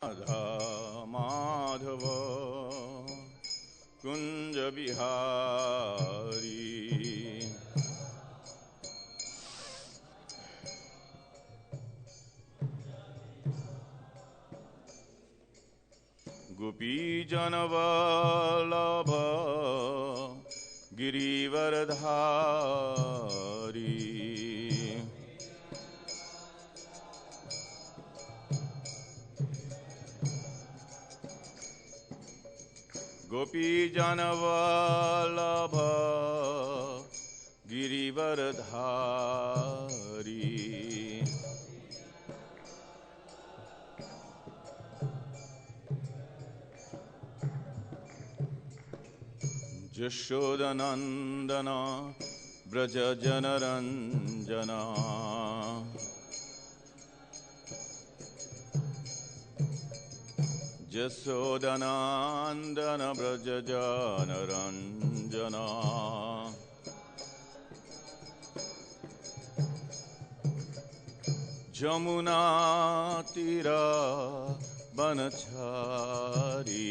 राधा माधव कुंज बिहारी। गोपी जनवल्लभ गिरिवरधारी। गोपी जनवल्लभ गिरिवरधारी। यशोदनंदन व्रज जनरंजना। यशोदनंदन व्रज जनरंजना। जमुना तीरा बनचारी।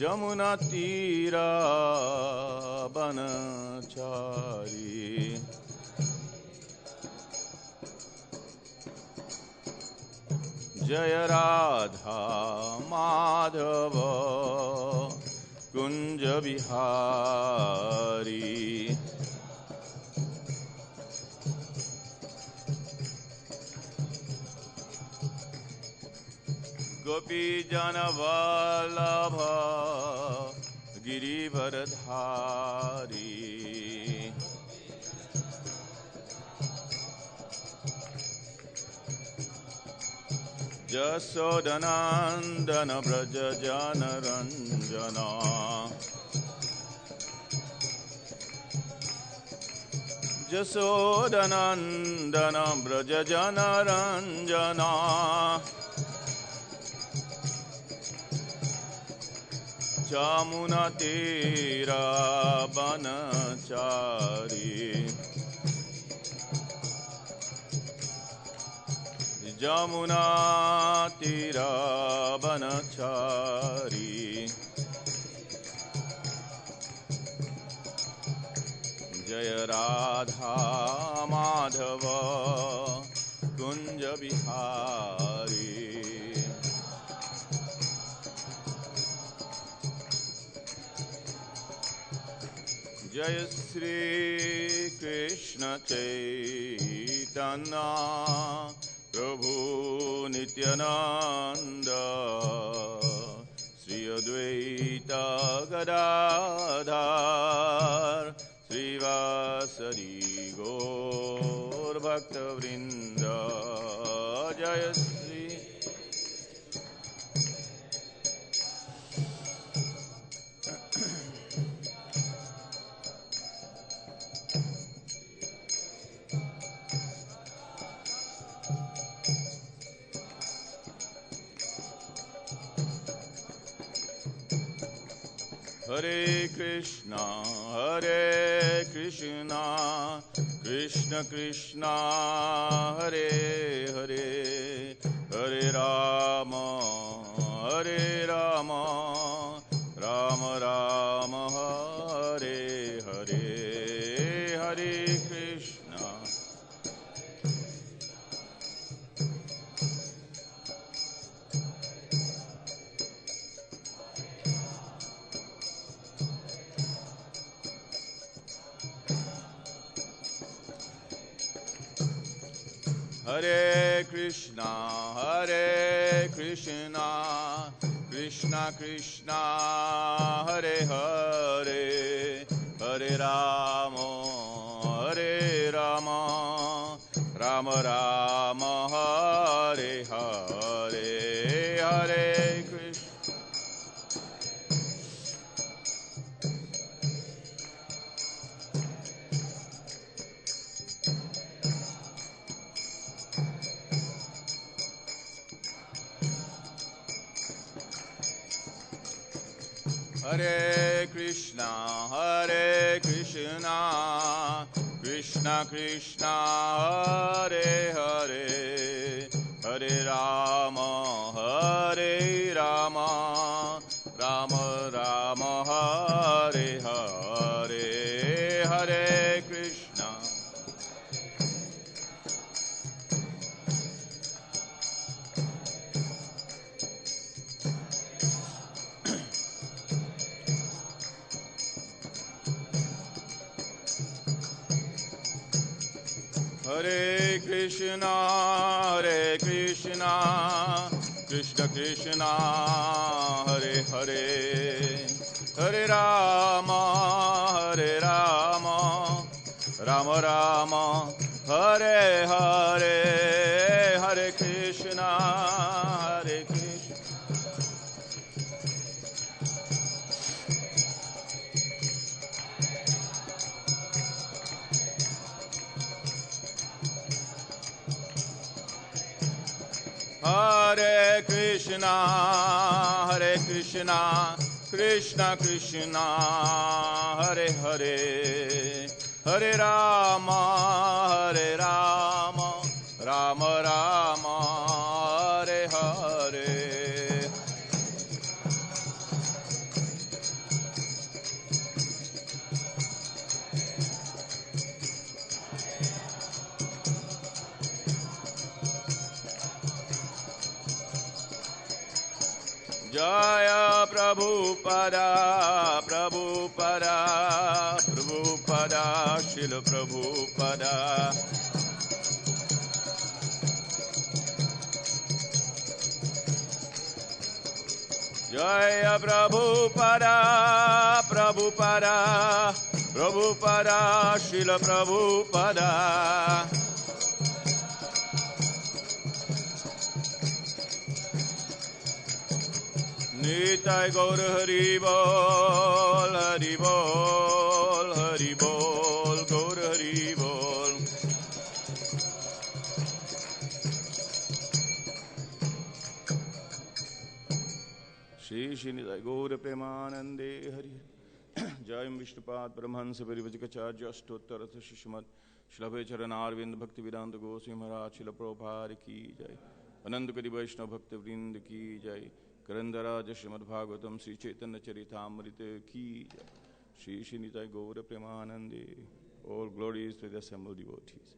जमुना तीरा बनचारी। जय राधा माधव कुंज बिहारी। गोपी जनवल्लभ गिरिवरधारी। यशोदनंदन व्रज जनरंजना। यशोदनंदन व्रज जनरंजना। जमुना तीरा बनचारी। जमुना तीरा बनचारी। जय राधा माधव कुंज बिहारी। जय श्री कृष्ण चैतन्य प्रभु नित्यानंद श्री अद्वैत गदाधर श्रीवासदि गौर भक्तवृंद। जय श्री हरे कृष्णा कृष्ण कृष्णा हरे हरे, हरे राम राम राम हरे हरे, हरे कृष्णा हरे कृष्णा कृष्णा कृष्णा हरे हरे, हरे राम राम राम हरे हरे, हरे कृष्ण हरे Krishna Krishna Krishna Hare Krishna, Krishna Krishna, Hare Hare, Hare Rama, Rama Rama, Hare Hare, Hare Krishna, Hare Krishna. Hare Krishna, Krishna Krishna, Hare Hare, Hare Rama, Rama Rama, Hare Hare. Jaya Prabhupada, Srila Prabhupada. Jaya Prabhupada, Srila Prabhupada. Nitai Gaur Hari Bol, Hari Bol, Hari Bol, Gaur Hari Bol. Shri Nitai Gaur Premanande Hari Jayam Vishnupad Brahmansa Parivajikacharya Ashtottarath Shishmat Shlabhe Charanarvind Bhakti Vedanta Goswami Maharaj Srila Prabhupada Ki Jai Anandakari Vaishnava Bhakti Vrind Ki Jai Karandara Srimad Bhagavatam Sri Chaitanya Charitamrita Ki Shri Nitai Gaura Premanande. All glories to the assembled devotees.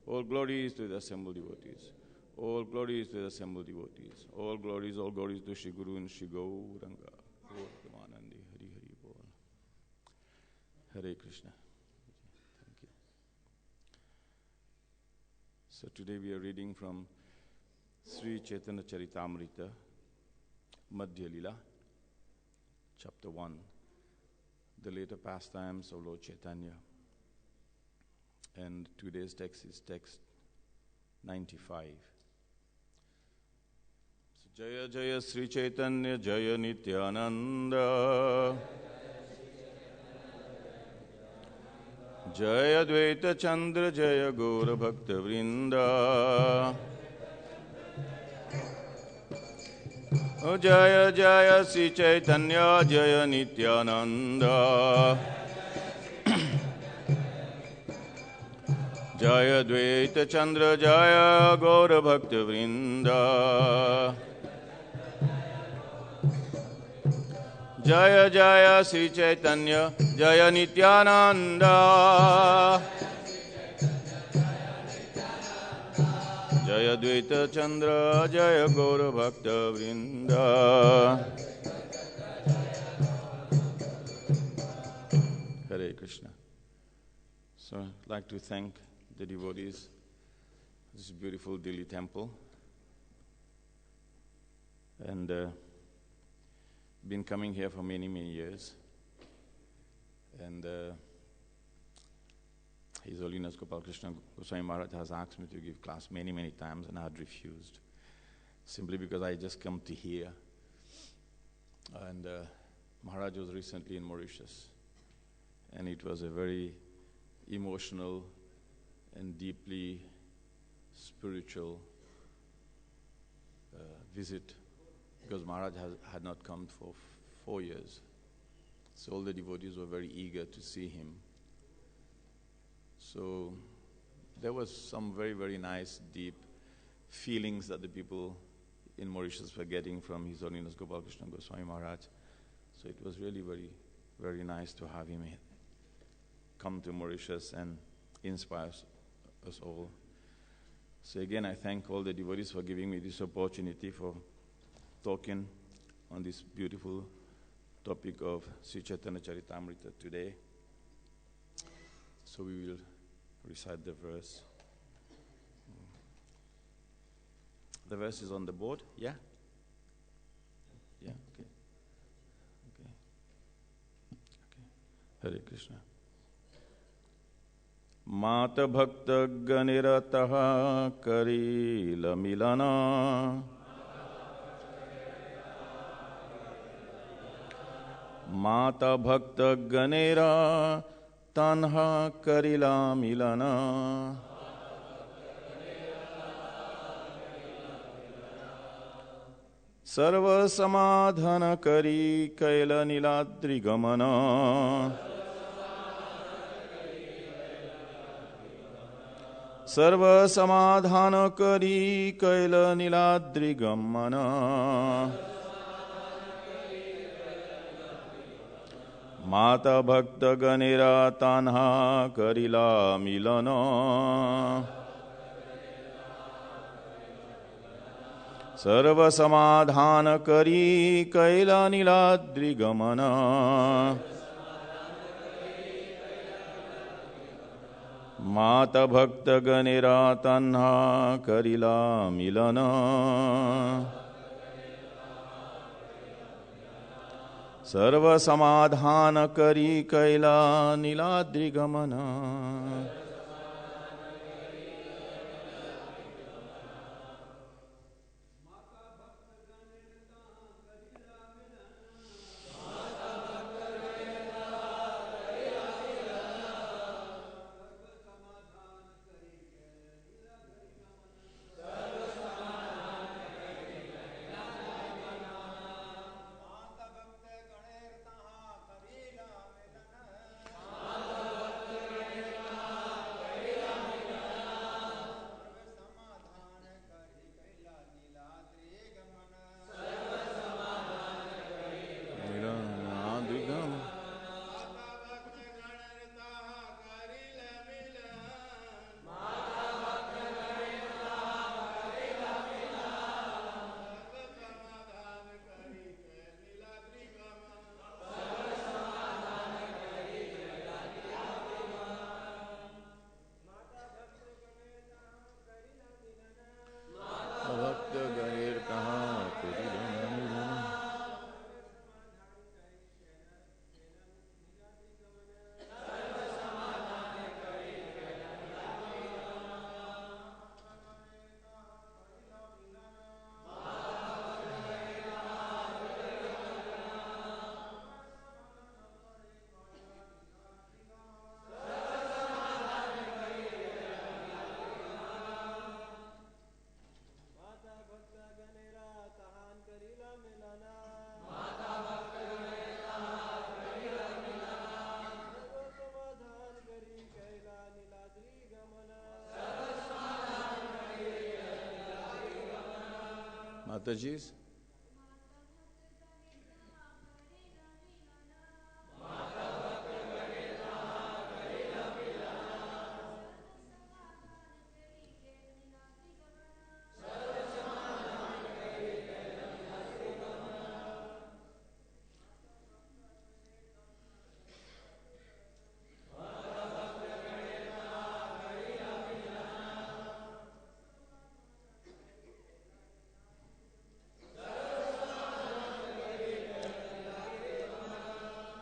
All glories to the assembled devotees. All glories to the assembled devotees. All glories to Shri Guru and Shri Gauranga. Gaura Premanande. Hari Hari Bol. Hare Krishna. Thank you. So today we are reading from Sri Chaitanya Charitamrita, Madhya Lila, Chapter 1, the later pastimes of Lord Chaitanya. And today's text is text 95. So, Jaya Jaya Sri Chaitanya Jaya Nityananda Jaya Dvaita Chandra Jaya Gaura Bhakta Vrinda Jaya Jaya Sri Chaitanya Jaya Nityananda Jaya Dvaita Chandra Jaya Gaura Bhakta Vrinda Jaya Jaya Sri Chaitanya Jaya Nityananda Jaya Dvaita Chandra Jaya Gaura Bhakta Vrinda. Hare Krishna. So I'd like to thank the devotees of this beautiful Delhi temple, and been coming here for many years, and His Holiness Gopal Krishna Goswami Maharaj has asked me to give class many times, and I had refused, simply because I just come to hear. And Maharaj was recently in Mauritius, and it was a very emotional and deeply spiritual visit, because Maharaj had not come for 4 years. So all the devotees were very eager to see him. So there was some very nice, deep feelings that the people in Mauritius were getting from His Holiness Gopal Krishna Goswami Maharaj. So it was really very nice to have him come to Mauritius and inspire us all. So again, I thank all the devotees for giving me this opportunity for talking on this beautiful topic of Sri Chaitanya Charitamrita today. So we will recite the verse. The verse is on the board. Yeah? Yeah, okay. Okay. Hare Krishna. Mata bhakta ganirataha karila milana. Mata bhakta ganera tanha karila milana. Sarva samadhana kari kaila niladri gamana. Sarva samadhana kari kaila niladri gamana. Mata bhakta ganera tanha karila milana. Sarva samadhana kari kaila niladri gamana. Mata bhakta ganera tanha karila milana. Sarva samadhana kari kaila niladri gamana. Mataji's.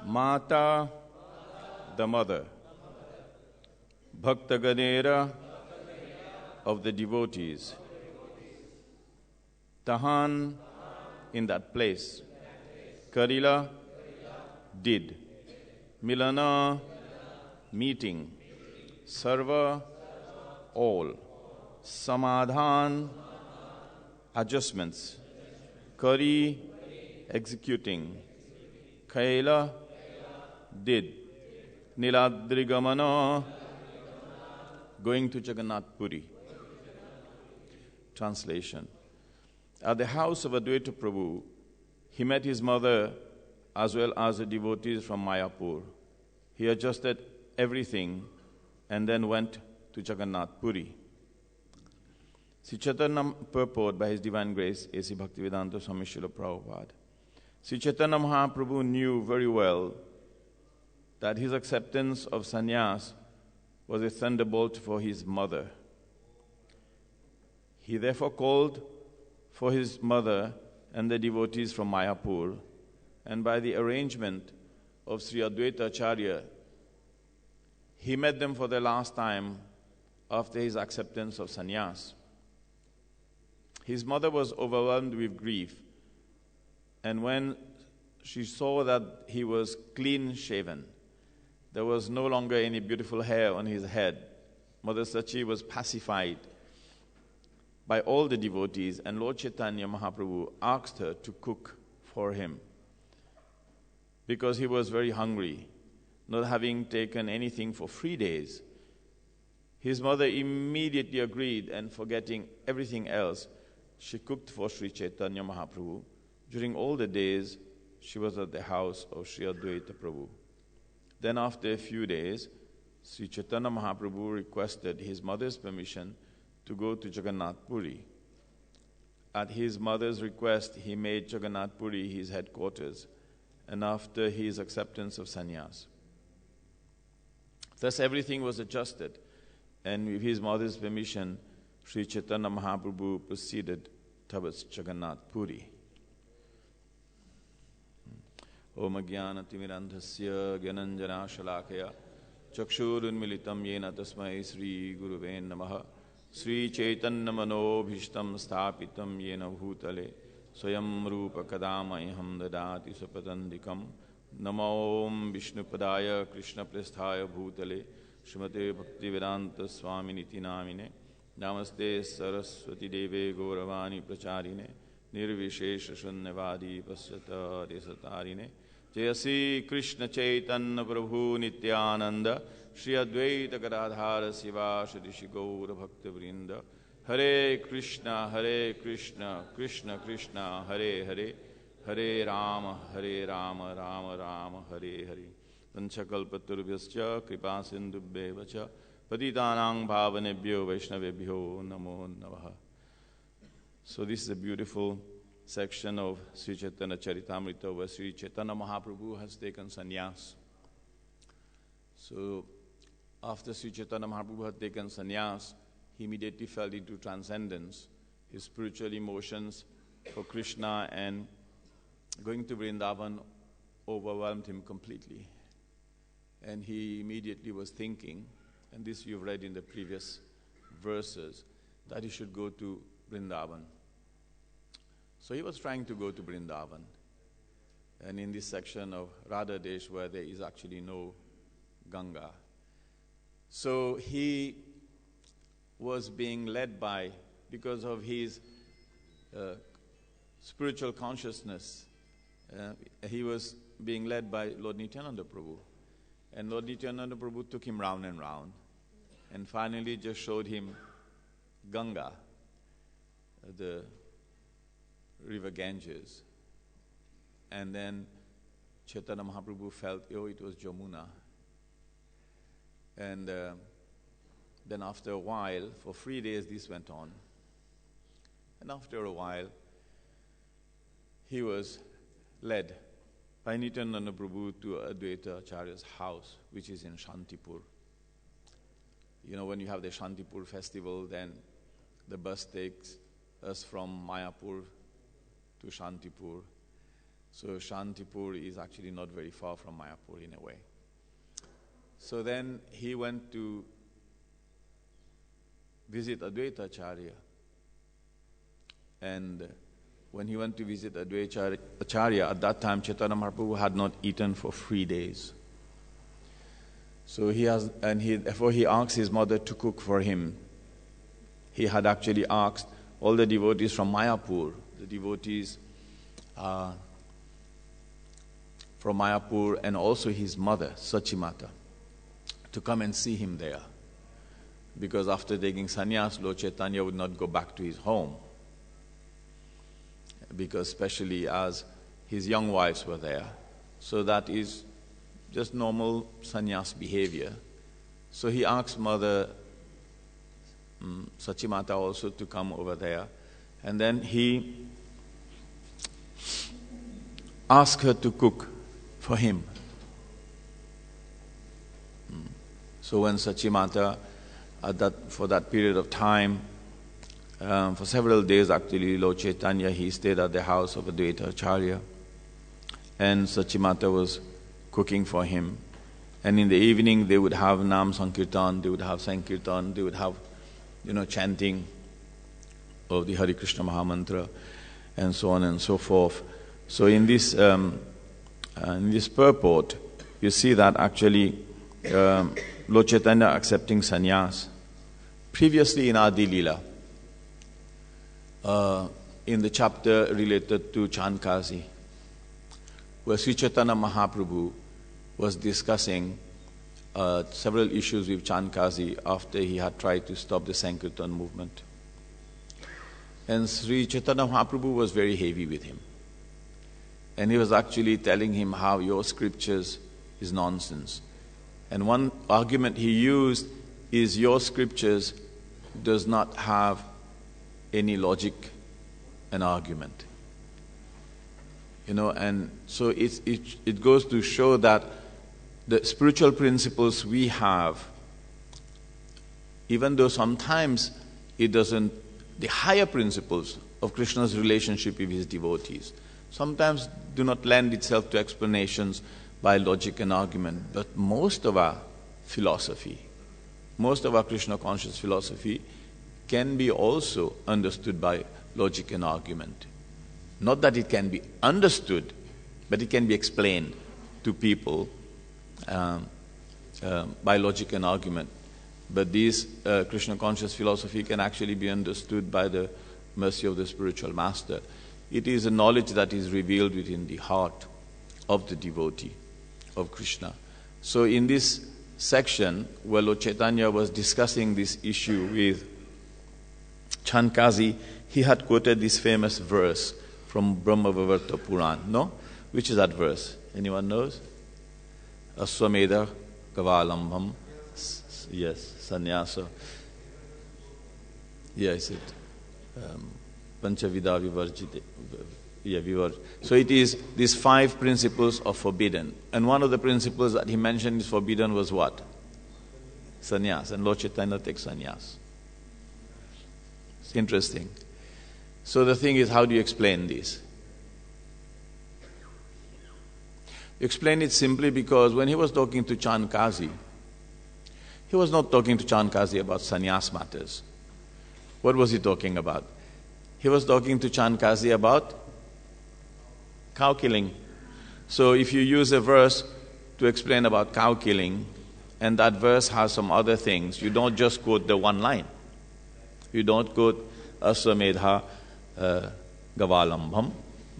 Mata, the mother. Bhakta Ganera, of the devotees. Tahan, in that place. Karila, did. Milana, meeting. Sarva, all. Samadhan, adjustments. Kari, executing. Kaila, did. Niladrigamana, going to Jagannath Puri. Translation. At the house of Advaita Prabhu, he met his mother as well as the devotees from Mayapur. He adjusted everything and then went to Jagannath Puri. Sri Chaitanya purport by His Divine Grace, A.C. Bhaktivedanta Swami Srila Prabhupada. Sri Chaitanya Mahaprabhu knew very well that his acceptance of sannyas was a thunderbolt for his mother. He therefore called for his mother and the devotees from Mayapur, and by the arrangement of Sri Advaita Acharya, he met them for the last time after his acceptance of sannyas. His mother was overwhelmed with grief, and when she saw that he was clean shaven, there was no longer any beautiful hair on his head, Mother Sachi was pacified by all the devotees, and Lord Chaitanya Mahaprabhu asked her to cook for him because he was very hungry, not having taken anything for 3 days. His mother immediately agreed, and forgetting everything else, she cooked for Sri Chaitanya Mahaprabhu. During all the days, she was at the house of Sri Advaita Prabhu. Then after a few days, Sri Chaitanya Mahaprabhu requested his mother's permission to go to Jagannath Puri. At his mother's request, he made Jagannath Puri his headquarters, and after his acceptance of sannyas. Thus everything was adjusted, and with his mother's permission, Sri Chaitanya Mahaprabhu proceeded towards Jagannath Puri. Om Ajnanatimirandhasya Gyananjana Shalakaya Chakshurunmilitam Yena Tasmai Sri Guruve Namaha Sri Chaitanya Manobhishtam Sthapitam Yena Bhutale Swayam Rupa Kadamayam Dadati Sapatandikam Namo Om Vishnupadaya Krishna Prasthaya Bhutale Srimate Bhaktivedanta Swami Niti Namine Namaste Saraswati Deve Gauravani Pracharine Nirvishesha Shunyavadi Pasyata Desatarine Jayasi Krishna Chaitanya Prabhu Nityananda Shri Advaita Gadadhara Siva Shri Gaura Bhakta Vrinda Hare Krishna Krishna Krishna Hare Hare Hare Rama Rama Rama Hare Hare Panchakalpaturvyascha Kripa Sindhubheva Patitanang Bhavanebhyo Vaishnavebhyo Namo Namaha. So this is a beautiful section of Sri Chaitanya Charitamrita where Sri Chaitanya Mahaprabhu has taken sannyas. So after Sri Chaitanya Mahaprabhu had taken sannyas, he immediately fell into transcendence. His spiritual emotions for Krishna and going to Vrindavan overwhelmed him completely. And he immediately was thinking, and this you've read in the previous verses, that he should go to Vrindavan. So he was trying to go to Vrindavan. And in this section of Radha Desh where there is actually no Ganga. So he was being led by, because of his spiritual consciousness, he was being led by Lord Nityananda Prabhu. And Lord Nityananda Prabhu took him round and round, and finally just showed him Ganga, the river Ganges. And then Chaitanya Mahaprabhu felt, oh, it was Jamuna. And then after a while, for 3 days this went on. And after a while, he was led by Nityananda Prabhu to Advaita Acharya's house, which is in Shantipur. You know, when you have the Shantipur festival, then the bus takes us from Mayapur to Shantipur. So Shantipur is actually not very far from Mayapur in a way. So then he went to visit Advaita Acharya. And when he went to visit Advaita Acharya, at that time Chaitanya Mahaprabhu had not eaten for 3 days. So therefore he asked his mother to cook for him. He had actually asked all the devotees from Mayapur, the devotees from Mayapur, and also his mother, Sachimata, to come and see him there. Because after taking sannyas, Lord Chaitanya would not go back to his home. Because especially as his young wives were there. So that is just normal sannyas behavior. So he asked Mother Sachimata also to come over there. And then he asked her to cook for him. So when Sachimata, for that period of time, For several days, actually, Lord Chaitanya, he stayed at the house of Advaita Acharya, and Sachimata was cooking for him. And in the evening, they would have Nam Sankirtan, they would have Sankirtan, they would have, chanting of the Hare Krishna Mahamantra, and so on and so forth. So in this purport, you see that actually Lord Chaitanya accepting sannyas. Previously in Adi Leela, in the chapter related to Chandkazi, where Sri Chaitanya Mahaprabhu was discussing several issues with Chandkazi after he had tried to stop the Sankirtan movement. And Sri Chaitanya Mahaprabhu was very heavy with him. And he was actually telling him how your scriptures is nonsense. And one argument he used is your scriptures does not have any logic and argument. And so it goes to show that the spiritual principles we have, even though sometimes it doesn't, the higher principles of Krishna's relationship with his devotees, sometimes do not lend itself to explanations by logic and argument. But most of our philosophy, most of our Krishna conscious philosophy can be also understood by logic and argument. Not that it can be understood, but it can be explained to people by logic and argument. But this Krishna conscious philosophy can actually be understood by the mercy of the spiritual master. It is a knowledge that is revealed within the heart of the devotee of Krishna. So in this section where Lord Chaitanya was discussing this issue with Chandkazi, he had quoted this famous verse from Brahma-vaivarta Puran, no? Which is that verse? Anyone knows? Aswamedha Kavalambham. Yes, sannyasa. Yeah, is it? Panchavida Vivarjite. Yeah, so it is these 5 principles of forbidden. And one of the principles that he mentioned is forbidden was what? Sannyas. And Lord Chaitanya takes sannyas. It's interesting. So the thing is, how do you explain this? You explain it simply because when he was talking to Chandkazi, he was not talking to Chandkazi about sannyas matters. What was he talking about? He was talking to Chandkazi about cow killing. So if you use a verse to explain about cow killing, and that verse has some other things, you don't just quote the one line. You don't quote Aswamedha Gavalambham,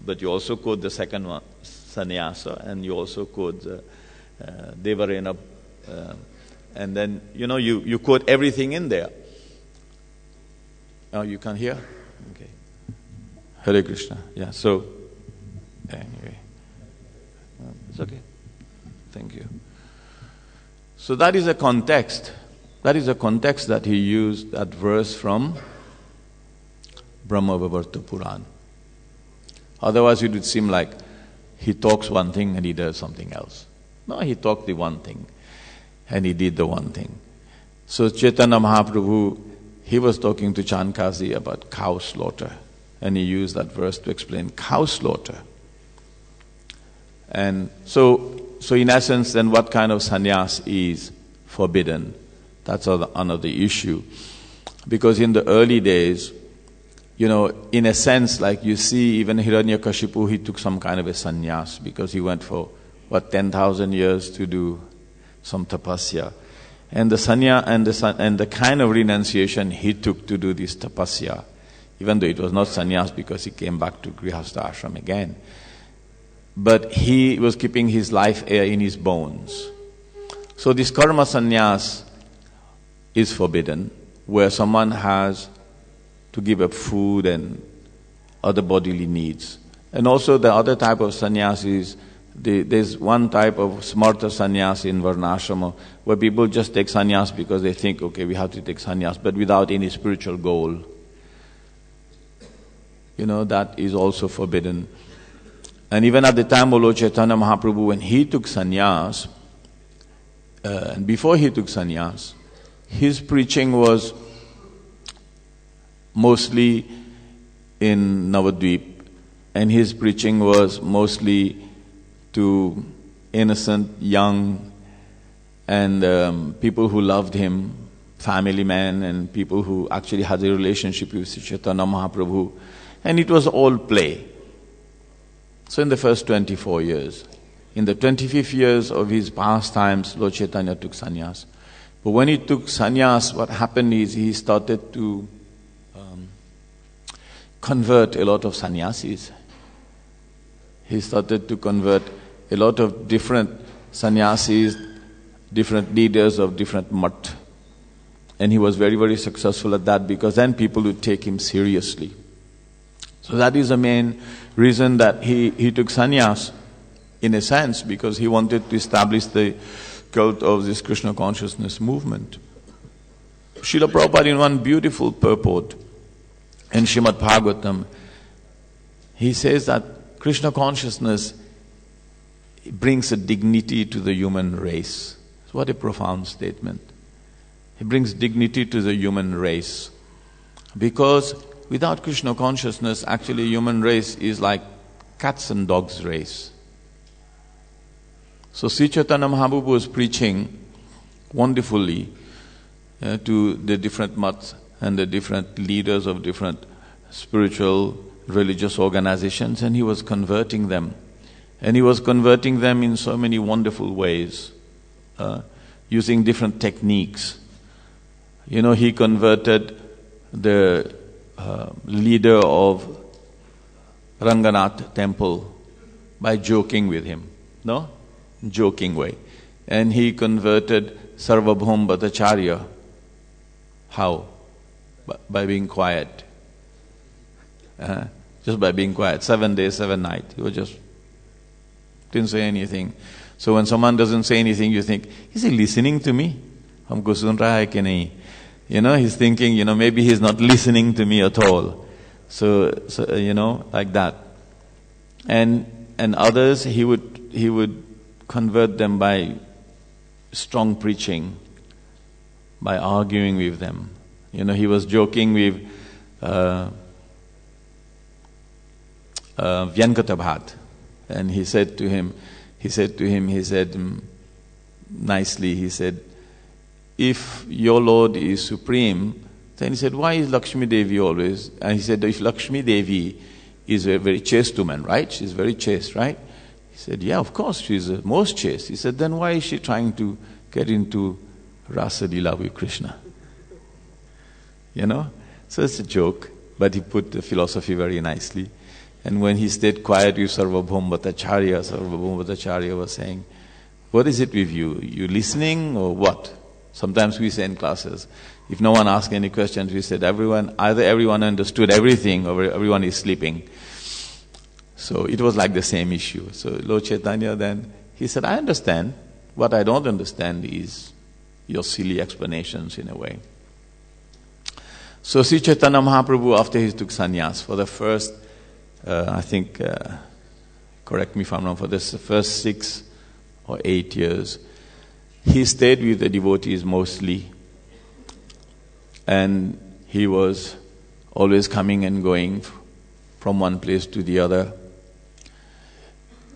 but you also quote the second one, sannyasa, and you also quote Devarena, and then, you quote everything in there. Oh, you can hear? Okay. Hare Krishna. Yeah, so, anyway. It's okay. Thank you. So that is a context. That is a context that he used that verse from Brahma-vaivarta Puran. Otherwise it would seem like he talks one thing and he does something else. No, he talked the one thing and he did the one thing. So Chaitanya Mahaprabhu, he was talking to Chandkazi about cow slaughter, and he used that verse to explain cow slaughter. And so in essence, then what kind of sannyas is forbidden? That's another issue. Because in the early days, in a sense, like you see, even Hiranyakashipu, he took some kind of a sannyas because he went for, 10,000 years to do some tapasya. And the sanya and the kind of renunciation he took to do this tapasya, even though it was not sannyas because he came back to Grihastha ashram again, but he was keeping his life air in his bones. So this karma sannyas is forbidden, where someone has to give up food and other bodily needs. And also the other type of sannyas is, there's one type of smarta sannyas in Varnashrama, where people just take sannyas because they think, okay, we have to take sannyas, but without any spiritual goal. That is also forbidden. And even at the time of Lord Chaitanya Mahaprabhu, when he took sannyas, and before he took sannyas, his preaching was mostly in Navadvip, and his preaching was mostly to innocent, young, and people who loved him, family men, and people who actually had a relationship with Sri Chaitanya Mahaprabhu. And it was all play. So in the first 24 years, in the 25th years of his pastimes, Lord Chaitanya took sannyas. But when he took sannyas, what happened is he started to convert a lot of sannyasis. He started to convert a lot of different sannyasis, different leaders of different mat. And he was very, very successful at that, because then people would take him seriously. So that is the main reason that he took sannyas, in a sense, because he wanted to establish the cult of this Krishna consciousness movement. Srila Prabhupada, in one beautiful purport in Srimad Bhagavatam, he says that Krishna consciousness brings a dignity to the human race. What a profound statement. It brings dignity to the human race. Because without Krishna consciousness, actually human race is like cats and dogs race. So Sri Chaitanya Mahaprabhu was preaching wonderfully to the different mats and the different leaders of different spiritual, religious organizations, and he was converting them. And he was converting them in so many wonderful ways, using different techniques. You know, he converted the leader of Ranganath temple by joking with him, no? Joking way. And he converted Sarvabhaum Bhattacharya. How? By being quiet. Just by being quiet. 7 days, 7 nights. He was just didn't say anything. So when someone doesn't say anything, you think, is he listening to me? Humko sun raha hai ki nahi? You know, he's thinking, you know, maybe he's not listening to me at all. So you know, like that. And others, he would convert them by strong preaching, by arguing with them. You know, he was joking with Vyankata and he said nicely, he said, if your Lord is supreme, then he said, why is Lakshmi Devi always? And he said, if Lakshmi Devi is a very chaste woman, right? She's very chaste, right? He said, yeah, of course, she's the most chaste. He said, then why is she trying to get into Rasa Leela with Krishna? You know? So it's a joke, but he put the philosophy very nicely. And when he stayed quiet with Sarvabhaum Bhattacharya was saying, what is it with you? You listening or what? Sometimes we say in classes, if no one asks any questions, we said either everyone understood everything or everyone is sleeping. So it was like the same issue. So Lord Chaitanya then, he said, I understand. What I don't understand is your silly explanations in a way. So Sri Chaitanya Mahaprabhu, after he took sannyas, for the first, correct me if I'm wrong, for the first 6 or 8 years, he stayed with the devotees mostly. And he was always coming and going from one place to the other.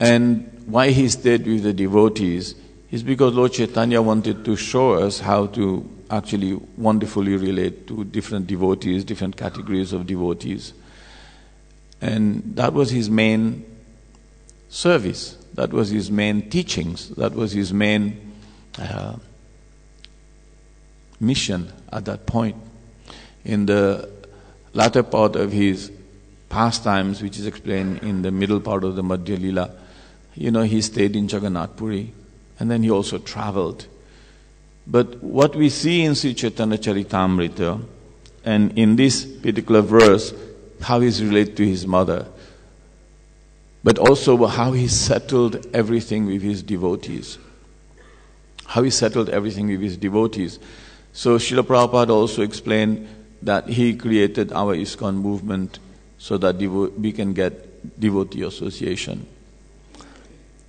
And why he stayed with the devotees is because Lord Chaitanya wanted to show us how to actually wonderfully relate to different devotees, different categories of devotees. And that was his main service. That was his main teachings. That was his main mission at that point. In the latter part of his pastimes, which is explained in the middle part of the Madhya Leela, you know, he stayed in Jagannath Puri, and then he also traveled. But what we see in Sri Chaitanya Charitamrita, and in this particular verse, how he's related to his mother, but also how he settled everything with his devotees. How he settled everything with his devotees. So Srila Prabhupada also explained that he created our ISKCON movement so that we can get devotee association.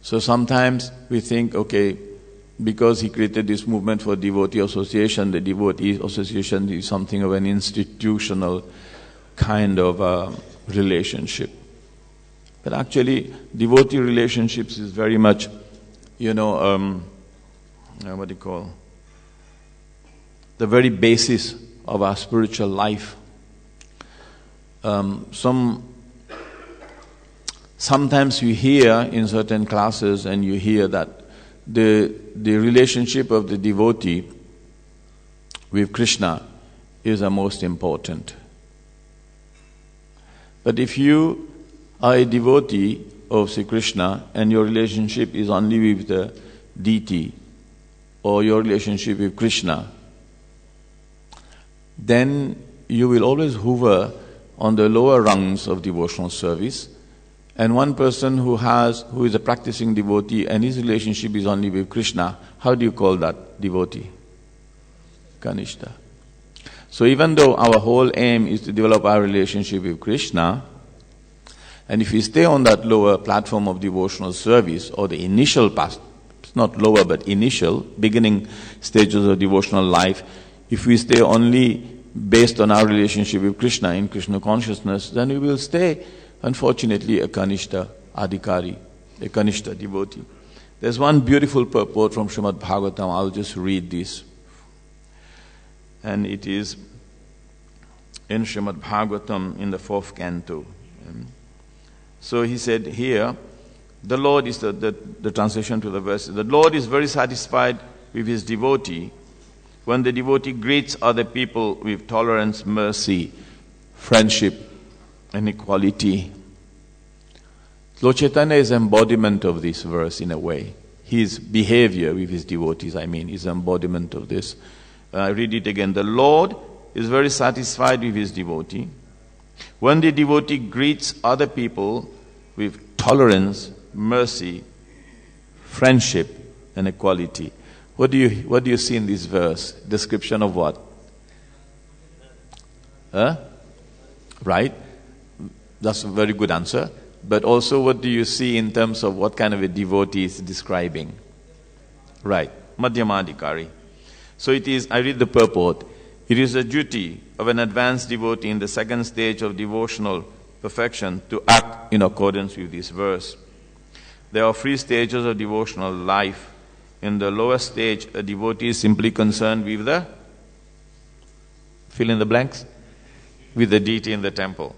So sometimes we think, okay, because he created this movement for devotee association, the devotee association is something of an institutional kind of relationship. But actually, devotee relationships is very much, what do you call, the very basis of our spiritual life. Sometimes you hear in certain classes, and you hear that the relationship of the devotee with Krishna is the most important. But if you are a devotee of Sri Krishna and your relationship is only with the deity or your relationship with Krishna, then you will always hover on the lower rungs of devotional service. And one person who is a practicing devotee and his relationship is only with Krishna, how do you call that devotee? Kanishta. So even though our whole aim is to develop our relationship with Krishna, and if we stay on that lower platform of devotional service, or the initial path, it's not lower but initial, beginning stages of devotional life, if we stay only based on our relationship with Krishna in Krishna consciousness, then we will stay, unfortunately, a Kanishta Adhikari, a Kanishta devotee. There's one beautiful purport from Srimad Bhagavatam. I'll just read this. And it is in Srimad Bhagavatam in the 4th canto. So he said here, the Lord is the translation to the verse. The Lord is very satisfied with his devotee when the devotee greets other people with tolerance, mercy, friendship, and equality. Lord Chaitanya is embodiment of this verse in a way. His behavior with his devotees, is embodiment of this. I read it again. The Lord is very satisfied with his devotee when the devotee greets other people with tolerance, mercy, friendship, and equality. What do you see in this verse? Description of what? Right? That's a very good answer. But also, what do you see in terms of what kind of a devotee is describing? Right. Madhyamadhikari. So it is, I read the purport. It is a duty of an advanced devotee in the second stage of devotional perfection to act in accordance with this verse. There are 3 stages of devotional life. In the lower stage, a devotee is simply concerned with the, fill in the blanks, with the deity in the temple.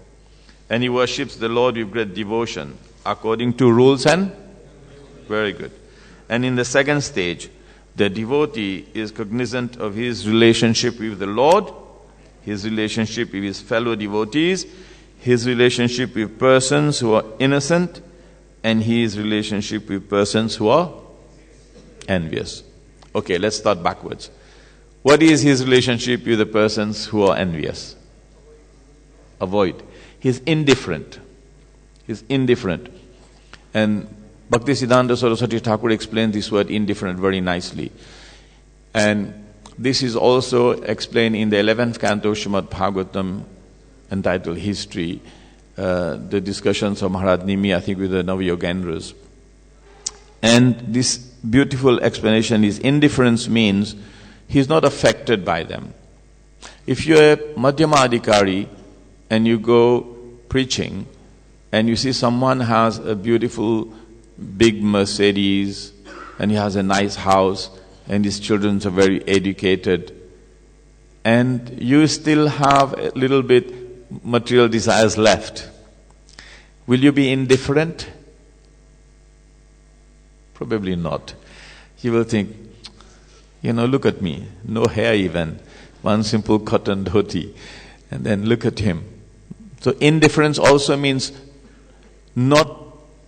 And he worships the Lord with great devotion, according to rules and, very good. And in the second stage, the devotee is cognizant of his relationship with the Lord, his relationship with his fellow devotees, his relationship with persons who are innocent, and his relationship with persons who are envious. Okay, let's start backwards. What is his relationship with the persons who are envious? Avoid. He's indifferent. He's indifferent. And Bhaktisiddhanta Saraswati Thakur explained this word indifferent very nicely. And this is also explained in the 11th canto Srimad Bhagavatam, entitled History, the discussions of Maharaj Nimi, I think with the Navayogendras. And this beautiful explanation is indifference means he's not affected by them. If you're a Madhyamadhikari and you go preaching and you see someone has a beautiful big Mercedes and he has a nice house and his children are very educated and you still have a little bit material desires left, will you be indifferent? Probably not. You will think, look at me, no hair even, one simple cotton dhoti, and then look at him. So indifference also means not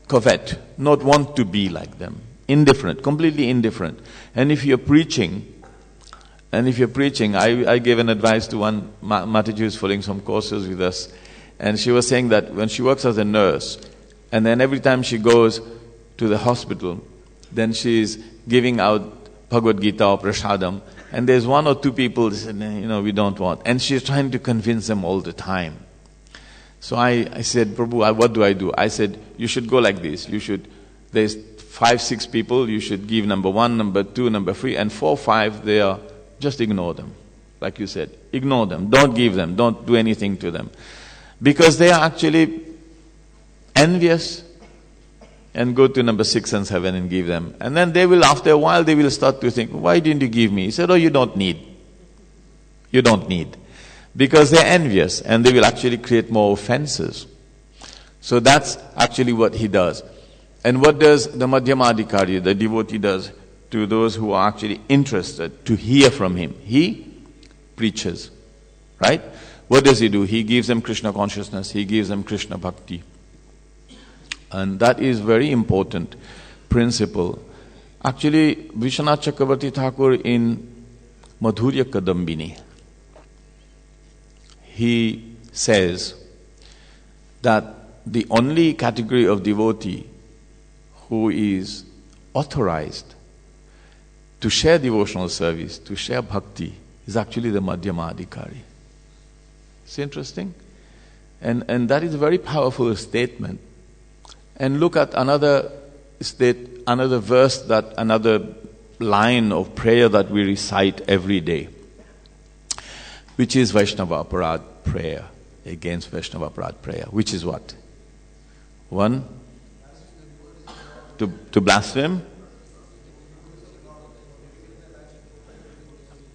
covet, not want to be like them. Indifferent, completely indifferent. And if you're preaching, I gave an advice to one Mataji who's following some courses with us, and she was saying that when she works as a nurse, and then every time she goes to the hospital, then she's giving out Bhagavad Gita or Prasadam, and there's 1 or 2 people that say, we don't want. And she's trying to convince them all the time. So I said, Prabhu, what do I do? I said, you should go like this. There's 5, 6 people, you should give number 1, number 2, number 3, and 4, 5, just ignore them. Like you said, ignore them. Don't give them. Don't do anything to them. Because they are actually envious and go to number 6 and 7 and give them. And then they will, after a while, they will start to think, why didn't you give me? He said, oh, you don't need. You don't need. Because they're envious and they will actually create more offenses. So that's actually what he does. And what does the Madhyamadikari, the devotee, does to those who are actually interested to hear from him? He preaches, right? What does he do? He gives them Krishna consciousness, he gives them Krishna bhakti. And that is very important principle. Actually, Vishwanath Chakravarti Thakur in Madhurya Kadambini, he says that the only category of devotee who is authorized to share devotional service, to share bhakti, is actually the Madhyamadikari. It's interesting. And that is a very powerful statement. And look at another verse, another line of prayer that we recite every day, which is Vaishnava Aparad prayer, against Vaishnava Aparad prayer, which is what? One, to blaspheme.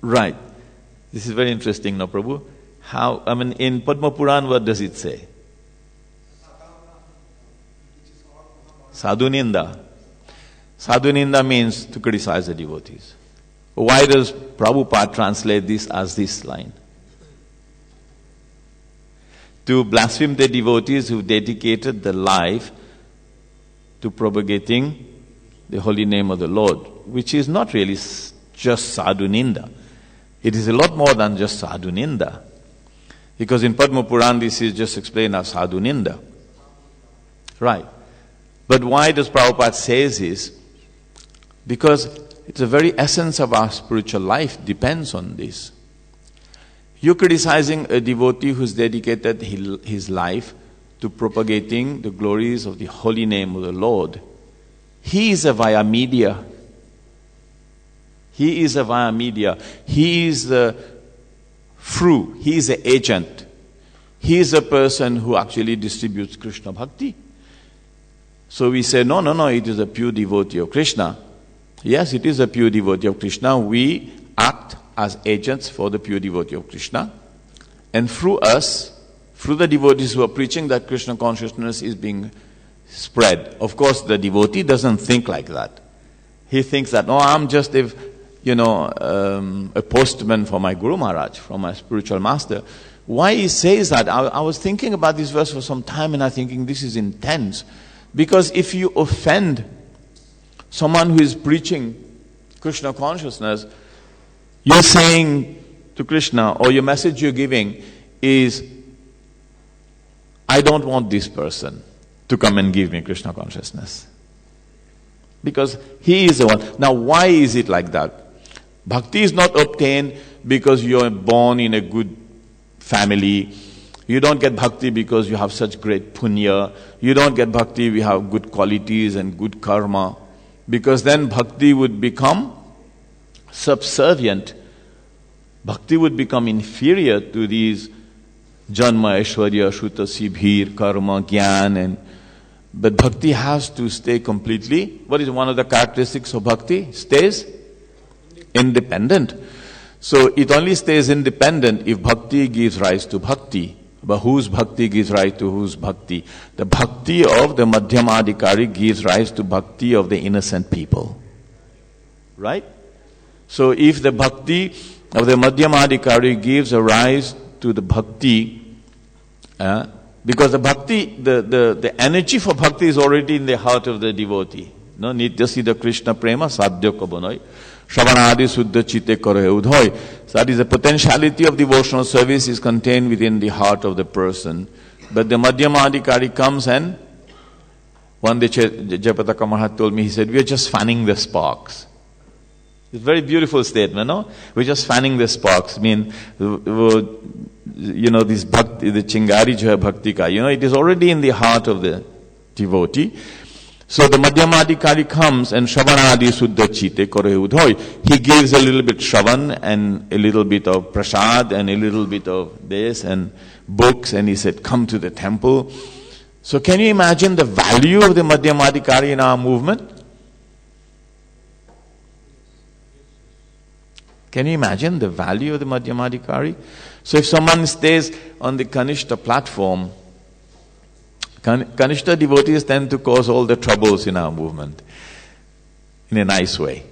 Right. This is very interesting, no, Prabhu? In Padma Puran, what does it say? Sadhuninda. Sadhuninda means to criticize the devotees. Why does Prabhupada translate this as this line? To blaspheme the devotees who dedicated their life to propagating the holy name of the Lord, which is not really just sadhuninda. It is a lot more than just sadhuninda. Because in Padma Puran this is just explained as sadhuninda. Right. But why does Prabhupada say this? Because it's the very essence of our spiritual life depends on this. You're criticizing a devotee who's dedicated his life to propagating the glories of the holy name of the Lord. He is a via media. He is a via media. He is the fruit. He is the agent. He is a person who actually distributes Krishna bhakti. So we say, no, it is a pure devotee of Krishna. Yes, it is a pure devotee of Krishna. We act as agents for the pure devotee of Krishna. And through us, through the devotees who are preaching, that Krishna consciousness is being spread. Of course, the devotee doesn't think like that. He thinks that, no, I'm just a postman for my Guru Maharaj, for my spiritual master. Why he says that? I was thinking about this verse for some time and I'm thinking this is intense. Because if you offend someone who is preaching Krishna consciousness, you're saying to Krishna, or your message you're giving is, I don't want this person to come and give me Krishna consciousness. Because he is the one. Now why is it like that? Bhakti is not obtained because you're born in a good family. You don't get bhakti because you have such great punya. You don't get bhakti if you have good qualities and good karma. Because then bhakti would become subservient. Bhakti would become inferior to these janma, aishwarya, shuta, sibhir, karma, gyan. But bhakti has to stay completely. What is one of the characteristics of bhakti? Stays independent. So it only stays independent if bhakti gives rise to bhakti. But whose bhakti gives rise to whose bhakti? The bhakti of the Madhyamadikari gives rise to bhakti of the innocent people. Right? So if the bhakti of the Madhyamadikari gives a rise to the bhakti, because the bhakti, the energy for bhakti is already in the heart of the devotee. No need to see the Krishna prema sadhya kabanoy. Shravanadi suddha chitte kare udhoy. So that is the potentiality of devotional service is contained within the heart of the person. But the Madhyamadikari comes and one day Jayapataka Maharaj told me, he said, we are just fanning the sparks. It's a very beautiful statement, no? We're just fanning the sparks. I mean, this bhakti, the chingari jo hai bhakti ka, it is already in the heart of the devotee. So the Madhyamadikari comes and Shravanadi Suddha Chite Kore Udhoy. He gives a little bit Shravan and a little bit of prasad and a little bit of this and books, and he said, come to the temple. So can you imagine the value of the Madhyamadikari in our movement? Can you imagine the value of the Madhyamadikari? So if someone stays on the Kanishta platform, Kanishta devotees tend to cause all the troubles in our movement, in a nice way.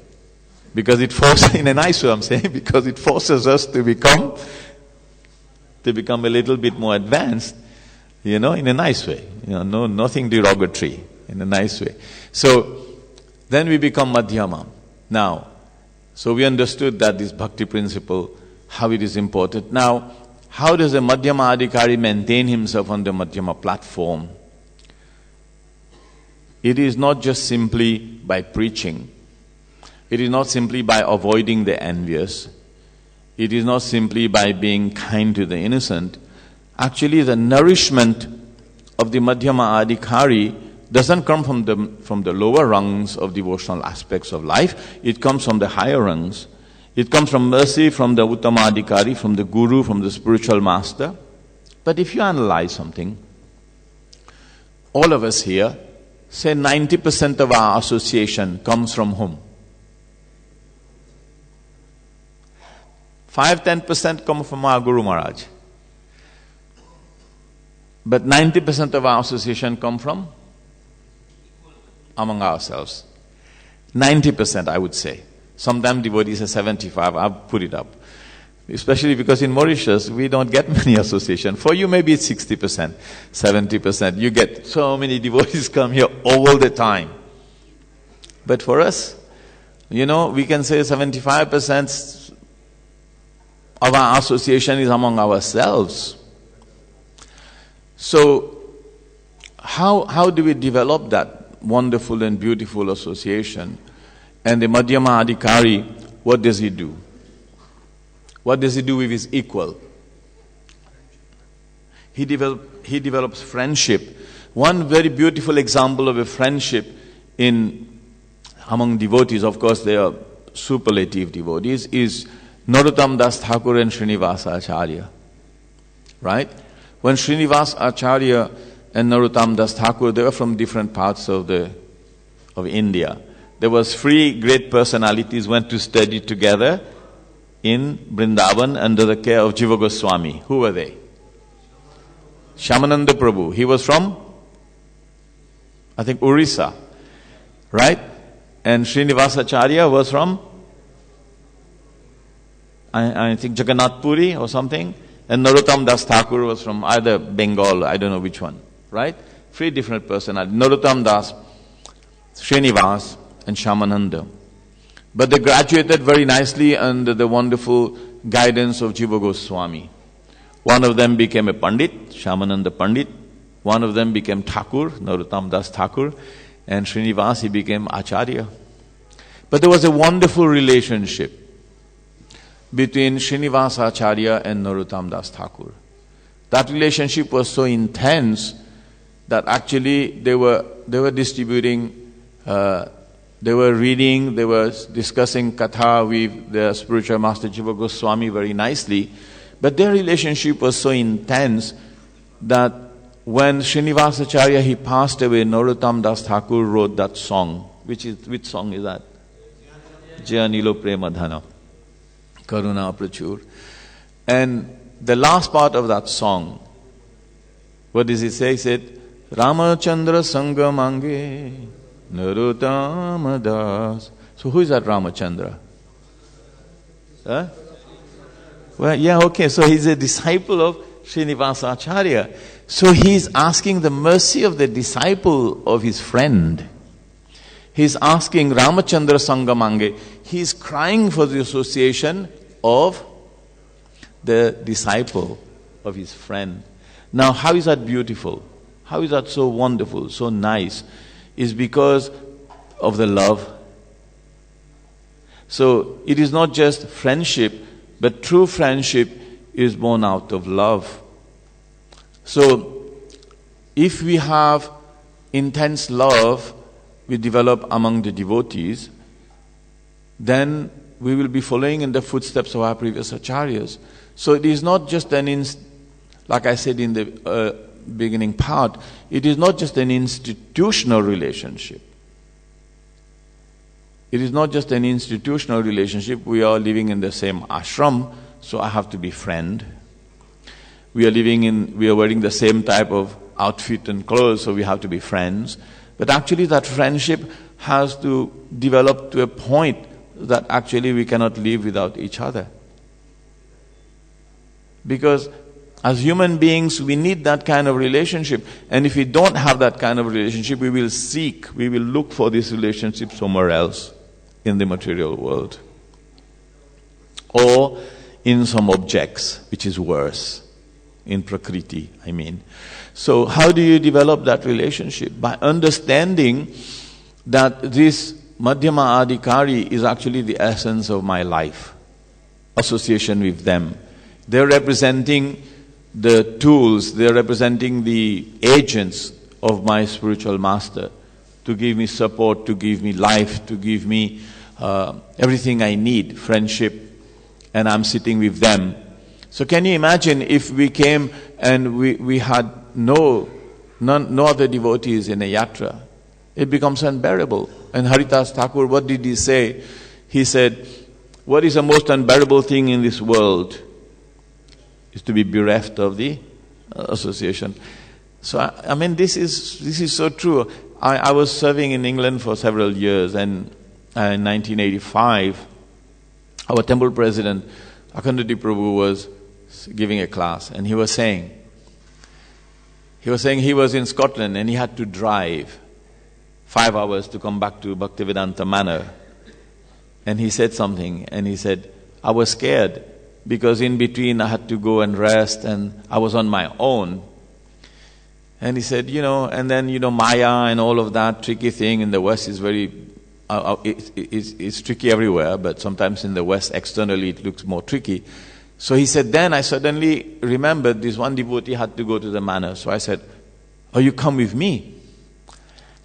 Because it forces, in a nice way I'm saying, because it forces us to become a little bit more advanced, in a nice way. Nothing derogatory, in a nice way. So, then we become Madhyama. Now, so we understood that this bhakti principle, how it is important. Now, how does a Madhyama Adhikari maintain himself on the Madhyama platform? It is not just simply by preaching. It is not simply by avoiding the envious. It is not simply by being kind to the innocent. Actually, the nourishment of the Madhyama Adhikari doesn't come from the lower rungs of devotional aspects of life. It comes from the higher rungs. It comes from mercy, from the Uttama Adhikari, from the Guru, from the spiritual master. But if you analyze something, all of us here, say 90% of our association comes from whom? 5-10% come from our Guru Maharaj. But 90% of our association come from among ourselves. 90%, I would say. Sometimes devotees say 75, I'll put it up. Especially because in Mauritius, we don't get many association. For you, maybe it's 60%, 70%. You get so many devotees come here all the time. But for us, we can say 75% of our association is among ourselves. So, how do we develop that wonderful and beautiful association? And the Madhyama Adhikari, what does he do? What does he do with his equal? He develops friendship. One very beautiful example of a friendship among devotees, of course they are superlative devotees, is Narottam Das Thakur and Srinivasa Acharya. Right? When Srinivasa Acharya and Narottam Das Thakur, they were from different parts of India. There was 3 great personalities went to study together in Vrindavan under the care of Jiva Goswami. Who were they? Shyamananda Prabhu. He was from, I think, Orissa. Right? And Srinivasa Acharya was from, I think, Jagannath Puri or something. And Narottam Das Thakur was from either Bengal, I don't know which one. Right? 3 different personalities. Narottam Das, Srinivas, and Shyamananda. But they graduated very nicely under the wonderful guidance of Jiva Goswami. One of them became a Pandit, Shyamananda Pandit. One of them became Thakur, Narottam Das Thakur. And Srinivas, he became Acharya. But there was a wonderful relationship between Srinivasa Acharya and Narottam Das Thakur. That relationship was so intense that actually they were distributing they were reading, they were discussing katha with their spiritual master Jiva Goswami very nicely. But their relationship was so intense that when Srinivasa Acharya, he passed away, Narottam Das Thakur wrote that song. Which song is that? Jaya Nilo Prema Dhana, Karuna Prachur. And the last part of that song, what does it say? He said, Ramachandra Sangamange Narottam Das. So who is that Ramachandra? Huh? Well, yeah, okay, so he's a disciple of Srinivasa Acharya. So he's asking the mercy of the disciple of his friend. He's asking Ramachandra Sangamange. He's crying for the association of the disciple of his friend. Now, how is that beautiful? How is that so wonderful, so nice? Is because of the love. So it is not just friendship, but true friendship is born out of love. So if we have intense love, we develop among the devotees, then we will be following in the footsteps of our previous acharyas. So it is not just like I said in the beginning part, it is not just an institutional relationship. It is not just an institutional relationship. We are living in the same ashram, so I have to be friend. We are wearing the same type of outfit and clothes, so we have to be friends. But actually that friendship has to develop to a point that actually we cannot live without each other. Because as human beings, we need that kind of relationship. And if we don't have that kind of relationship, we will look for this relationship somewhere else in the material world. Or in some objects, which is worse. In Prakriti, I mean. So how do you develop that relationship? By understanding that this Madhyama Adhikari is actually the essence of my life. Association with them. They're representing the tools, they're representing the agents of my spiritual master to give me support, to give me life, to give me everything I need, friendship, and I'm sitting with them. So can you imagine if we came and we had no other devotees in a yatra? It becomes unbearable. And Haridas Thakur, what did he say? He said, what is the most unbearable thing in this world? Is to be bereft of the association. So I mean, this is so true. I was serving in England for several years, and in 1985, our temple president, Akhanda Prabhu, was giving a class, and he was saying he was in Scotland and he had to drive 5 hours to come back to Bhaktivedanta Manor. And he said something, and he said, I was scared because in between I had to go and rest and I was on my own. And he said, and then, Maya and all of that tricky thing in the West is very, it's tricky everywhere, but sometimes in the West externally it looks more tricky. So he said, then I suddenly remembered this one devotee had to go to the manor. So I said, oh, you come with me?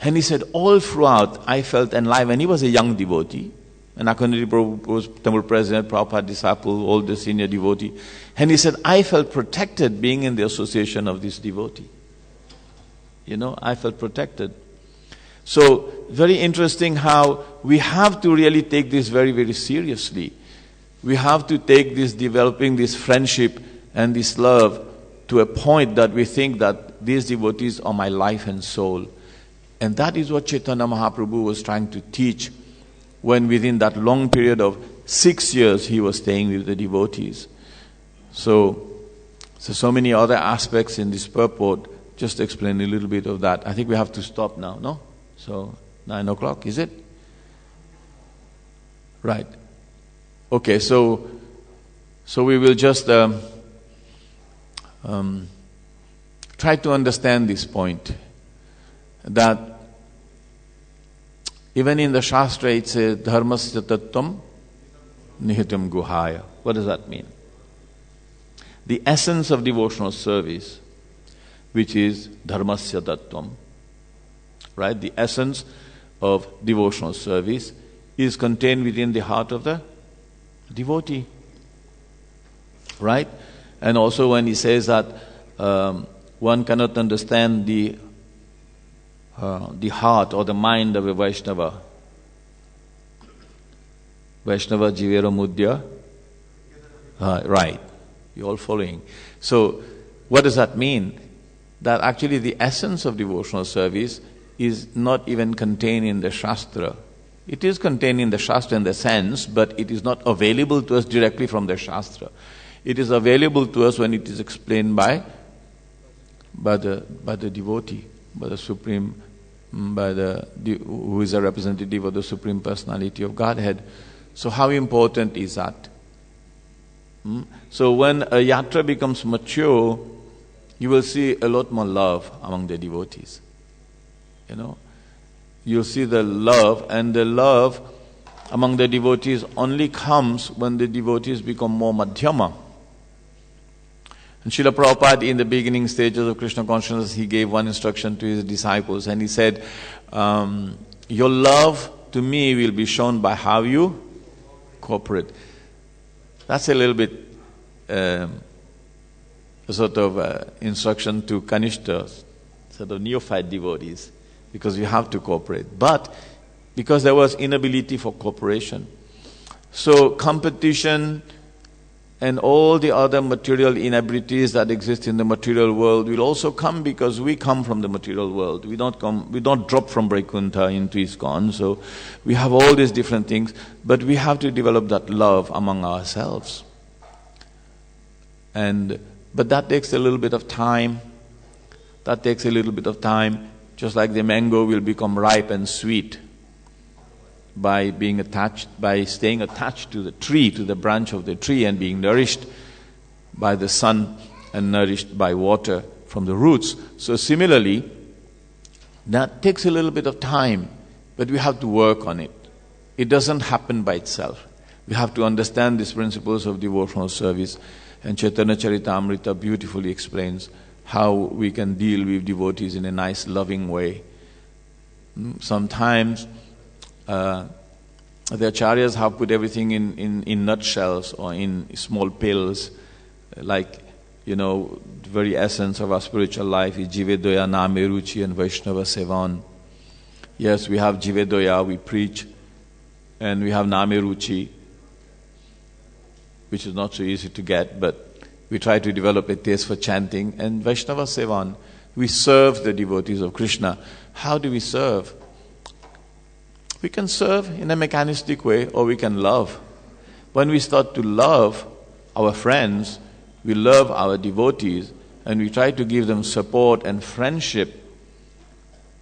And he said, all throughout I felt enlivened. And he was a young devotee. And Akhanda Prabhu was temple president, Prabhupada disciple, all the senior devotee. And he said, I felt protected being in the association of this devotee. I felt protected. So, very interesting how we have to really take this very, very seriously. We have to take this, developing this friendship and this love to a point that we think that these devotees are my life and soul. And that is what Chaitanya Mahaprabhu was trying to teach when within that long period of 6 years he was staying with the devotees. So many other aspects in this purport. Just explain a little bit of that. I think we have to stop now, no? So 9 o'clock, is it? Right. Okay, so we will just try to understand this point, that even in the Shastra it says, dharmasya tattvam nihitam guhaya. What does that mean? The essence of devotional service, which is dharmasya tattvam, right? The essence of devotional service is contained within the heart of the devotee, right? And also when he says that one cannot understand the heart or the mind of a Vaishnava. Vaishnava jivera mudya. Right. You're all following. So, what does that mean? That actually the essence of devotional service is not even contained in the Shastra. It is contained in the Shastra in the sense, but it is not available to us directly from the Shastra. It is available to us when it is explained by the devotee, by the Supreme, who is a representative of the Supreme Personality of Godhead. So how important is that? So when a yatra becomes mature, you will see a lot more love among the devotees. You'll see the love, and the love among the devotees only comes when the devotees become more madhyama. And Srila Prabhupada, in the beginning stages of Krishna consciousness, he gave one instruction to his disciples, and he said, your love to me will be shown by how you cooperate. That's a little bit sort of instruction to Kanishta, sort of neophyte devotees, because you have to cooperate. But because there was inability for cooperation, so competition and all the other material inabilities that exist in the material world will also come, because we come from the material world. We don't drop from Vaikuntha into ISKCON, so we have all these different things, but we have to develop that love among ourselves. But that takes a little bit of time. That takes a little bit of time, just like the mango will become ripe and sweet by staying attached to the tree, to the branch of the tree, and being nourished by the sun and nourished by water from the roots. So similarly, that takes a little bit of time, but we have to work on it. It doesn't happen by itself. We have to understand these principles of devotional service, and Chaitanya Charitamrita beautifully explains how we can deal with devotees in a nice, loving way. Sometimes the acharyas have put everything in nutshells or in small pills, like, the very essence of our spiritual life is Jivedoya, Nameruchi and Vaishnava Sevan. Yes, we have Jivedoya, we preach, and we have Nameruchi, which is not so easy to get, but we try to develop a taste for chanting, and Vaishnava Sevan, we serve the devotees of Krishna. How do we serve? We can serve in a mechanistic way, or we can love. When we start to love our friends, we love our devotees, and we try to give them support and friendship,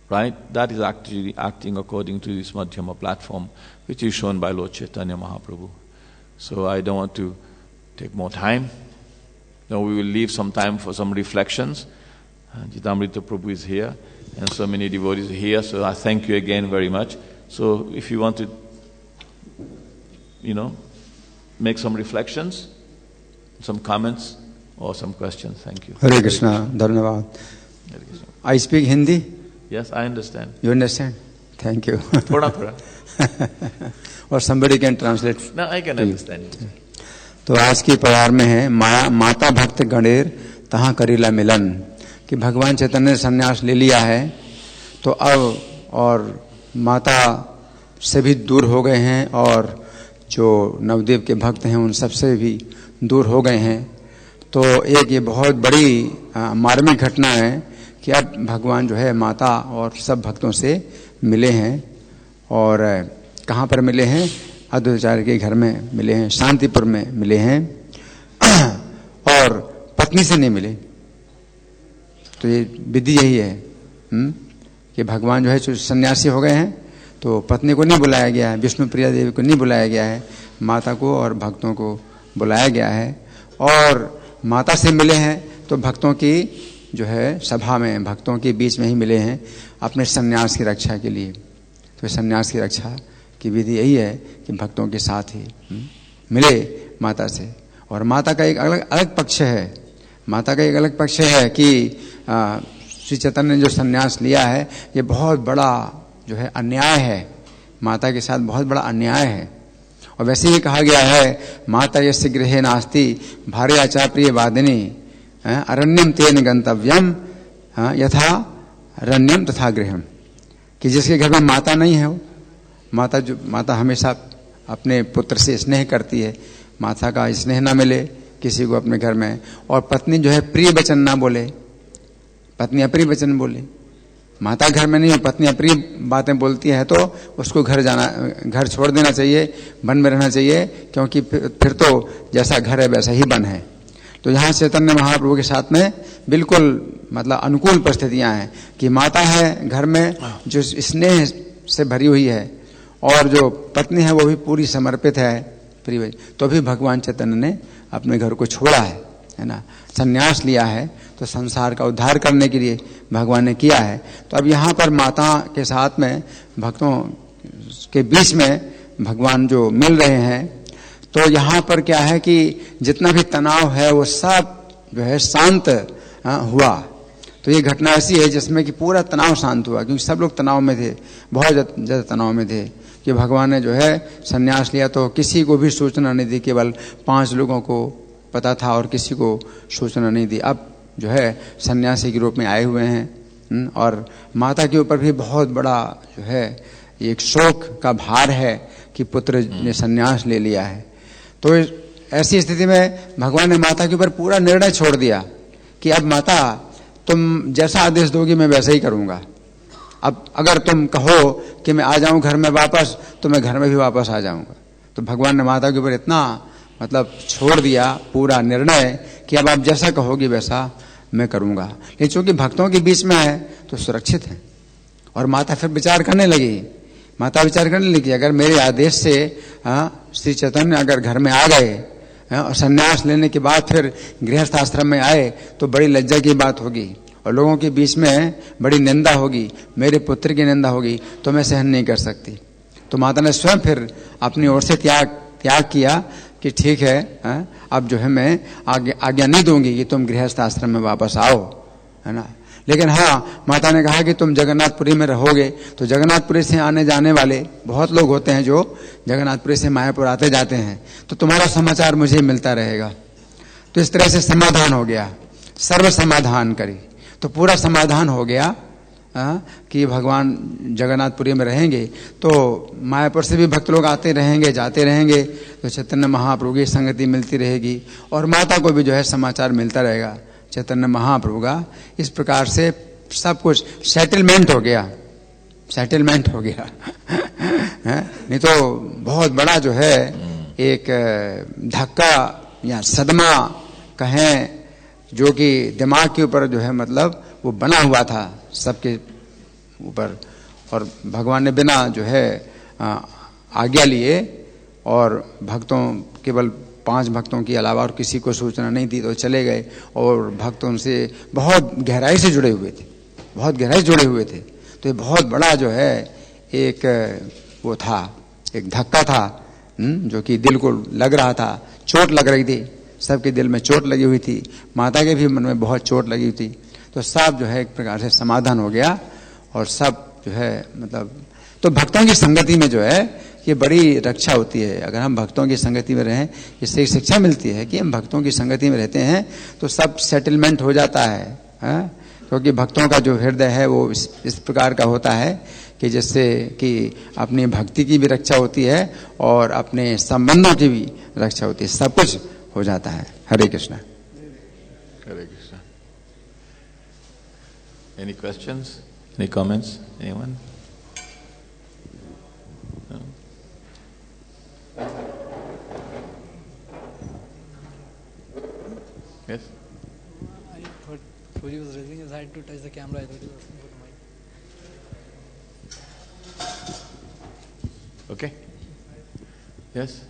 right? That is actually acting according to this Madhyama platform, which is shown by Lord Chaitanya Mahaprabhu. So I don't want to take more time. Now we will leave some time for some reflections. Jitamrita Prabhu is here, and so many devotees are here, so I thank you again very much. So if you want to, make some reflections, some comments, or some questions, thank you. Hare Krishna, Dharnavad. I speak Hindi? Yes, I understand. You understand? Thank you. Thoda. Or somebody can translate. No, I can understand. तो आज की पवार में है माता भक्त गणेर तहाँ करीला मिलन, कि भगवान चैतन्य ने संन्यास ले लिया है, तो अब और माता से भी दूर हो गए हैं, और जो नवदेव के भक्त हैं उन सबसे भी दूर हो गए हैं. तो एक ये बहुत बड़ी मार्मिक घटना है कि अब भगवान जो है माता और सब भक्तों से मिले हैं. और कहाँ पर मिले हैं? अद्वैताचार्य के घर में मिले हैं, शांतिपुर में मिले हैं, और पत्नी से नहीं मिले. तो ये विधि यही है कि भगवान जो है जो सन्यासी हो गए हैं, तो पत्नी को नहीं बुलाया गया है, विष्णु प्रिया देवी को नहीं बुलाया गया है, माता को और भक्तों को बुलाया गया है. और माता से मिले हैं तो भक्तों की जो है सभा में, भक्तों के बीच में ही मिले हैं अपने सन्यास की रक्षा के लिए. तो सन्यास की रक्षा की विधि यही है कि भक्तों के साथ ही मिले माता से. और माता का एक अलग पक्ष है, माता का एक अलग पक्ष है कि श्री चैतन्य ने जो सन्यास लिया है ये बहुत बड़ा जो है अन्याय है, माता के साथ बहुत बड़ा अन्याय है. और वैसे ही कहा गया है, माता यस्य गृहे नास्ति भार्या च प्रिय वादिनी अरण्यम तेन गंतव्यम यथा रण्यम तथा गृहम, कि जिसके घर में माता नहीं है, माता हमेशा अपने पुत्र से स्नेह करती है, माता का स्नेह ना मिले किसी को अपने घर में, और पत्नी जो है प्रिय वचन ना बोले, पत्नी अप्रिय वचन बोले. माता घर में नहीं है, पत्नी अप्रिय बातें बोलती है, तो उसको घर छोड़ देना चाहिए, वन में रहना चाहिए, क्योंकि फिर तो जैसा घर है वैसा ही वन है. तो यहाँ चैतन्य महाप्रभु के साथ में बिल्कुल मतलब अनुकूल परिस्थितियां हैं कि माता है घर में जो स्नेह से भरी हुई है, और जो पत्नी है वो भी पूरी समर्पित है प्रिय, तो भी भगवान चैतन्य ने अपने घर को छोड़ा है ना, संन्यास लिया है, तो संसार का उद्धार करने के लिए भगवान ने किया है. तो अब यहाँ पर माता के साथ में भक्तों के बीच में भगवान जो मिल रहे हैं, तो यहाँ पर क्या है कि जितना भी तनाव है वो सब जो है शांत हुआ. तो ये घटना ऐसी है जिसमें कि पूरा तनाव शांत हुआ, क्योंकि सब लोग तनाव में थे, बहुत ज़्यादा तनाव में थे कि भगवान ने जो है संन्यास लिया तो किसी को भी सूचना नहीं दी, केवल 5 लोगों को पता था और किसी को सूचना नहीं दी। अब जो है सन्यासी के रूप में आए हुए हैं और माता के ऊपर भी बहुत बड़ा जो है एक शोक का भार है कि पुत्र ने सन्यास ले लिया है। तो ऐसी स्थिति में भगवान ने माता के ऊपर पूरा निर्णय छोड़ दिया कि अब माता तुम जैसा आदेश दोगी मैं वैसा ही करूंगा। अब अगर तुम कहो कि मैं आ जाऊं घर में वापस तो मैं घर में भी वापस आ जाऊंगा। तो भगवान ने माता के ऊपर इतना मतलब छोड़ दिया पूरा निर्णय कि अब आप जैसा कहोगी वैसा मैं करूंगा। लेकिन चूंकि भक्तों के बीच में है तो सुरक्षित है। और माता फिर विचार करने लगी, माता विचार करने लगी अगर मेरे आदेश से श्री चैतन्य अगर घर में आ गए और संन्यास लेने के बाद फिर गृहस्थ आश्रम में आए तो बड़ी लज्जा की बात होगी और लोगों के बीच में बड़ी निंदा होगी, मेरे पुत्र की निंदा होगी, तो मैं सहन नहीं कर सकती। तो माता ने स्वयं फिर अपनी ओर से त्याग किया कि ठीक है, अब जो है मैं आज्ञा नहीं दूंगी कि तुम गृहस्थ आश्रम में वापस आओ, है ना। लेकिन हाँ, माता ने कहा कि तुम जगन्नाथपुरी में रहोगे तो जगन्नाथपुरी से आने जाने वाले बहुत लोग होते हैं जो जगन्नाथपुरी से मायापुर आते जाते हैं, तो तुम्हारा समाचार मुझे मिलता रहेगा। तो इस तरह से समाधान हो गया, सर्व समाधान करी। तो पूरा समाधान हो गया कि भगवान जगन्नाथपुरी में रहेंगे तो मायापुर से भी भक्त लोग आते रहेंगे जाते रहेंगे, तो चैतन्य महाप्रभु की संगति मिलती रहेगी और माता को भी जो है समाचार मिलता रहेगा चैतन्य महाप्रभु का। इस प्रकार से सब कुछ सेटलमेंट हो गया, सेटलमेंट हो गया नहीं तो बहुत बड़ा जो है एक धक्का या सदमा कहें जो कि दिमाग के ऊपर जो है मतलब वो बना हुआ था सबके ऊपर। और भगवान ने बिना जो है आज्ञा लिए और भक्तों केवल 5 भक्तों के अलावा और किसी को सूचना नहीं दी तो चले गए और भक्त उनसे बहुत गहराई से जुड़े हुए थे, बहुत गहराई से जुड़े हुए थे। तो ये बहुत बड़ा जो है एक वो था, एक धक्का था जो कि दिल को लग रहा था, चोट लग रही थी, सबके दिल में चोट लगी हुई थी, माता के भी मन में बहुत चोट लगी हुई थी। तो सब जो है एक प्रकार से समाधान हो गया और सब जो है मतलब तो भक्तों की संगति में जो है ये बड़ी रक्षा होती है। अगर हम भक्तों की संगति में रहें, इससे एक शिक्षा मिलती है कि हम भक्तों की संगति में रहते हैं तो सब सेटलमेंट हो जाता है, क्योंकि भक्तों का जो हृदय है वो इस प्रकार का होता है कि जिससे कि अपनी भक्ति की भी रक्षा होती है और अपने संबंधों की भी रक्षा होती है, सब कुछ हो जाता है। हरे कृष्णा। हरे Krishna. Any questions? Any comments? Anyone? No? Yes? I thought Fuji was raising his hand to touch the camera. I thought he was asking for the mic. Okay. Yes?